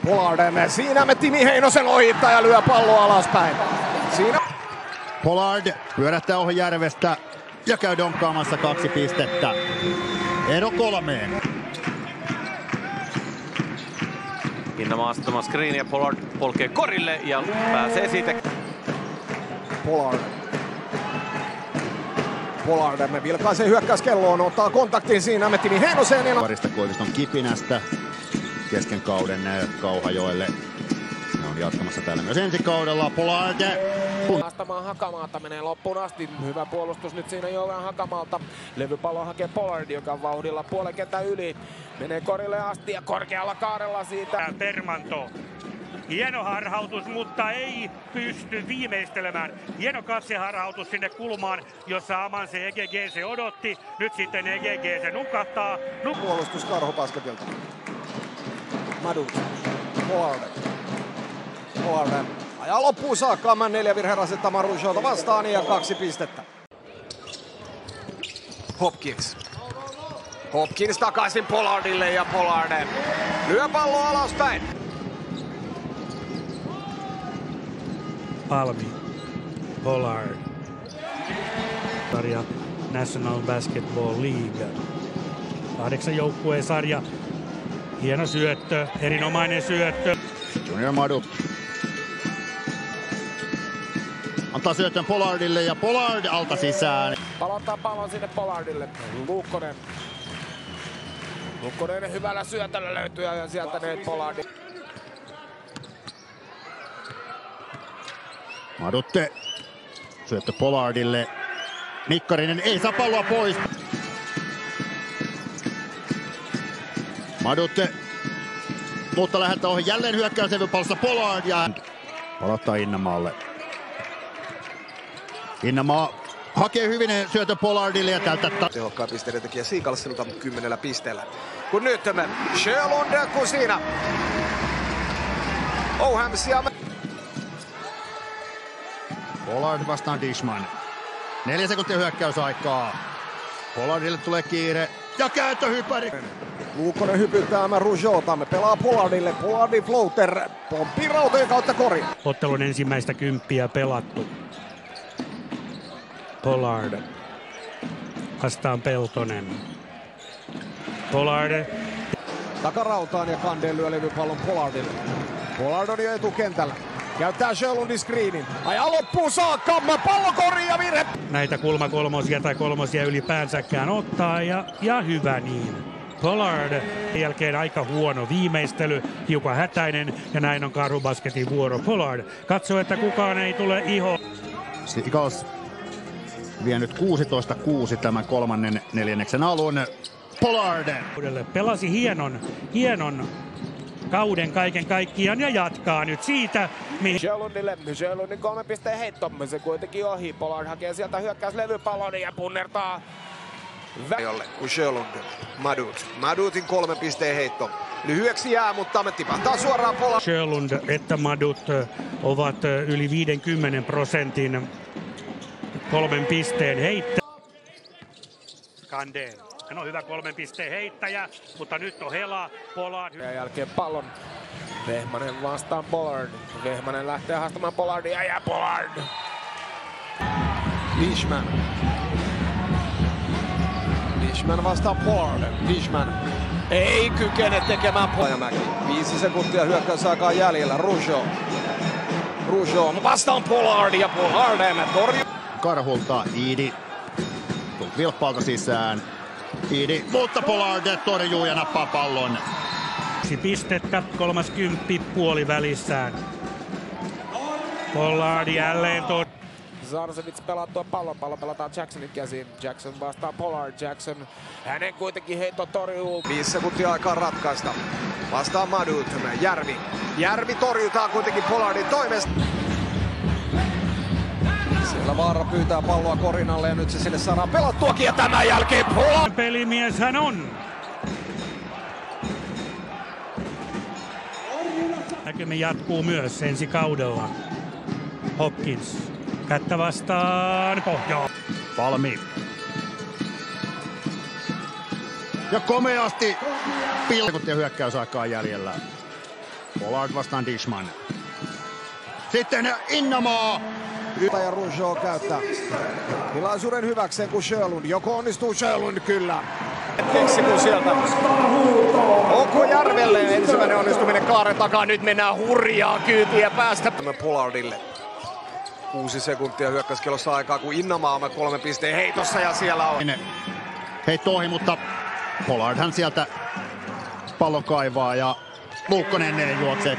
Pollarden, siinä me Timi Heinosen ohittaa ja lyö palloa alaspäin. Siinä Pollard pyörähtää ohi Järvestä ja käy donkkaamassa 2 pistettä. Ero 3. Hinnama asettama screen ja Pollard polkee korille ja pääsee siitä. Pollard vilkaisee hyökkäyskelloon, ottaa kontaktin siinä me Timi Heinoseen. Parista Koiviston kipinästä kesken kauden Kauhajoelle. Ne on jatkamassa täällä myös ensi kaudella. Pollard Haastamaan Hakamaalta, menee loppuun asti. Hyvä puolustus nyt siinä Joel Hakamaalta. Levypallo hakee Pollard, joka on vauhdilla puolen kentän yli. Menee korille asti ja korkealla kaarella siitä. Permanto. Hieno harhautus, mutta ei pysty viimeistelemään. Hieno katseharhautus sinne kulmaan, jossa Amanse EGG se odotti. Nyt sitten EGG se nukahtaa. Puolustus Karhubasketilta. Madut. Pollard. Ajaa loppuun saakka 4 virheen asettama Rougeauta vastaan ja 2 pistettä. Hopkins takaisin Pollardille ja Pollard lyö pallo alaspäin. Palmi, Pollard, sarja National Basketball League. 8 joukkueen sarja. Hieno syöttö, erinomainen syöttö. Junior Madu antaa syötön Pollardille ja Pollard alta sisään. Palottaa pallon sinne Pollardille. Luukkonen hyvällä syötöllä löytyy ja sieltä ne Pollard. Madutte. Syöttö Pollardille. Nikkarinen ei saa palloa pois. Madutte. Mutta lähettää ohi jälleen hyökkäyslevypallossa Pollard ja palottaa Innamaalle. Innamaa hakee hyvin syötö Pollardille ja tältä Tehokkaan pisteiden tekijä Siikalsilta 10 pisteellä. Kun nyt Sjölund kun siinä. Ohamsia. Pollard vastaan Dishman. 4 sekuntia hyökkäysaikaa. Pollardille tulee kiire ja kääntöhypäri. Luukkonen hypyttää Rougeauta, pelaa Pollardille. Pollardin floater pomppii rautojen kautta koriin. Ottelun ensimmäistä 10 pelattu. Pollard vastaan Peltonen. Pollard Takarautaan ja Kandel lyö levypallon Pollardille. Pollard on jo etukentällä. Käyttää Sjölundin screenin. Ajaa loppuun saakka. Pallo koriin ja virhe. näitä kulmakolmosia tai kolmosia ylipäänsäkään ottaa ja hyvä niin. Pollard jälkeen aika huono viimeistely, hiukan hätäinen ja näin on Karhubasketin vuoro. Pollard katsoo, että kukaan ei tule iho. Seagulls vie nyt 16-6 tämän kolmannen neljänneksen alun. Pollard Pelasi hienon kauden kaiken kaikkiaan ja jatkaa nyt siitä, mihin Sjölundin 3 pisteen heitto, se kuitenkin ohi. Pollard hakee sieltä hyökkäyslevypallon ja punnertaa Jolle kun Sjölund. Madutin 3 pisteen heitto. Lyhyeksi jää, mutta me tipahtaa suoraan Pollard. Sjölund että Madut ovat yli 50% 3 pisteen heittäjä. Kandel. Hän on hyvä 3 pisteen heittäjä, mutta nyt on Hela. Pollard. ja jälkeen pallon. Vehmanen vastaan Pollard. Vehmanen lähtee haastamaan Pollardia ja Pollard. Dishman vastaan Pollard. Dishman ei kykene tekemään Pojamäki. 5 sekuntia hyökkäysaikaa jäljellä. Rougeau vastaan Pollard ja Pollard torjuu. Karhulta Iidi. Tulet vilppaalta sisään. Iidi, mutta Pollard torjuu ja nappaa pallon. 1 pistettä, 30 puolivälissään. Pollard jälleen Zarsevits pelattua pallon pelataan Jacksonin käsiin. Jackson vastaa Pollard. Jackson, hänen kuitenkin heitto torjuu. 5 sekuntia aikaa ratkaista. Vastaan Madut. Järvi torjutaan kuitenkin Pollardin toimesta. Siellä Vaara pyytää palloa korinalle ja nyt se sinne saadaan pelattuakin ja tämän jälkeen Pollard. Pelimies hän on. Näkymä jatkuu myös ensi kaudella. Hopkins. Kättä vastaan. Pohjaa. Palmi. Ja komeasti sekuntia hyökkäysaikaa jäljellä. Pollard vastaan Dishman. Sitten Innamaa. Ja Rougeau käyttää tilaisuuden hyväkseen, kun Sjölund. Joko onnistuu Sjölund? Kyllä. Keksi kun sieltä onko Järvelle ensimmäinen onnistuminen kaaren takaa. Nyt mennään hurjaa kyytiä päästä Pollardille. 6 sekuntia hyökkäyskellossa aikaa, kun Innamaa on 3 pisteen heitossa ja siellä on. Heitto ohi, mutta Pollardhan sieltä pallon kaivaa ja Muukkonen juoksee.